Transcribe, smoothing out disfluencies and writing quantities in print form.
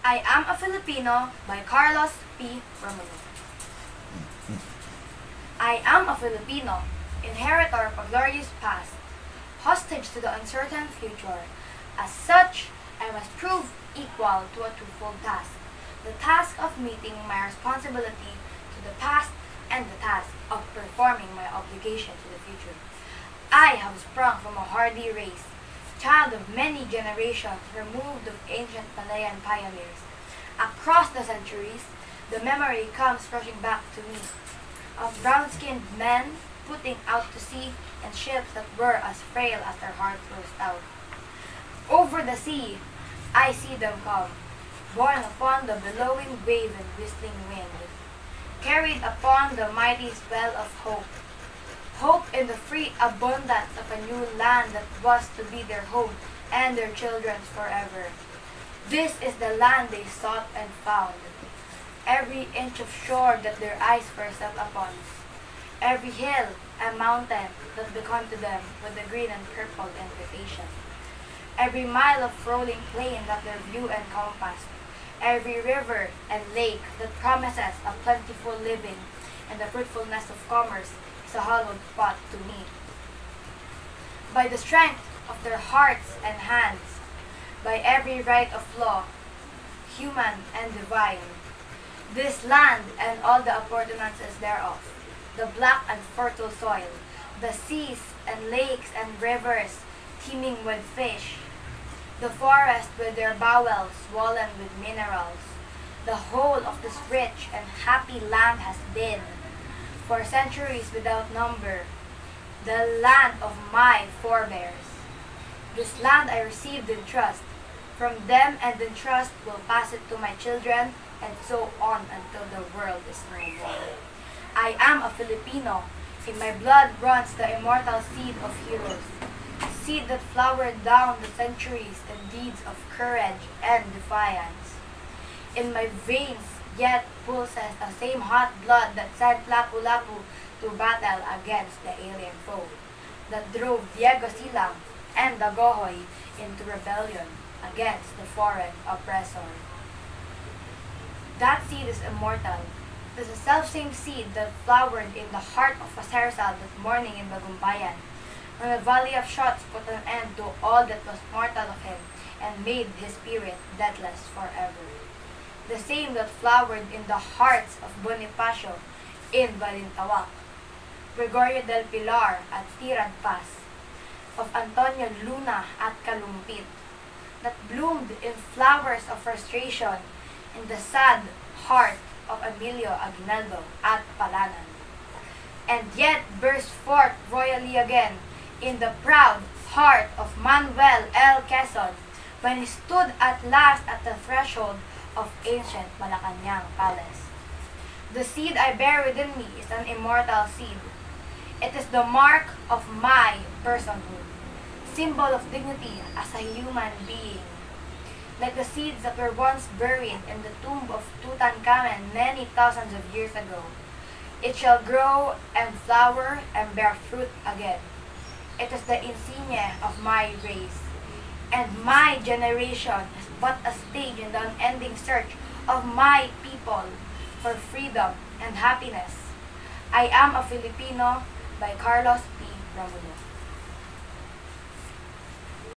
I Am a Filipino by Carlos P. Romulo. I am a Filipino, inheritor of a glorious past, hostage to the uncertain future. As such, I must prove equal to a twofold task: the task of meeting my responsibility to the past and the task of performing my obligation to the future. I have sprung from a hardy race, child of many generations removed of ancient Malayan pioneers. Across the centuries, the memory comes rushing back to me of brown-skinned men putting out to sea in ships that were as frail as their hearts were stout. Over the sea, I see them come, borne upon the billowing wave and whistling wind, carried upon the mighty swell of hope. Hope in the free abundance of a new land that was to be their home and their children's forever. This is the land they sought and found. Every inch of shore that their eyes were set upon, every hill and mountain that beckoned to them with a green and purple invitation, every mile of rolling plain that their view encompassed, every river and lake that promises a plentiful living and the fruitfulness of commerce is a hallowed spot to me. By the strength of their hearts and hands, by every right of law, human and divine, this land and all the appurtenances thereof, the black and fertile soil, the seas and lakes and rivers teeming with fish, the forest with their bowels swollen with minerals, the whole of this rich and happy land has been, for centuries without number, the land of my forebears. This land I received in trust from them, and in trust will pass it to my children, and so on until the world is no more. I am a Filipino. In my blood runs the immortal seed of heroes, seed that flowered down the centuries in deeds of courage and defiance. In my veins yet pulses the same hot blood that sent Lapu-Lapu to battle against the alien foe, that drove Diego Silang and Dagohoy into rebellion against the foreign oppressor. That seed is immortal. It is the selfsame seed that flowered in the heart of Asersal that morning in Bagumbayan, when the valley of shots put an end to all that was mortal of him and made his spirit deathless forever. The same that flowered in the hearts of Bonifacio in Balintawak, Gregorio del Pilar at Tirad Pass, of Antonio Luna at Kalumpit, that bloomed in flowers of frustration in the sad heart of Emilio Aguinaldo at Palanan, and yet burst forth royally again in the proud heart of Manuel L. Quezon when he stood at last at the threshold of ancient Malacanang Palace. The seed I bear within me is an immortal seed. It is the mark of my personhood, symbol of dignity as a human being. Like the seeds that were once buried in the tomb of Tutankhamen many thousands of years ago, it shall grow and flower and bear fruit again. It is the insignia of my race, and my generation is but a stage in the unending search of my people for freedom and happiness. I Am a Filipino by Carlos P. Romulo.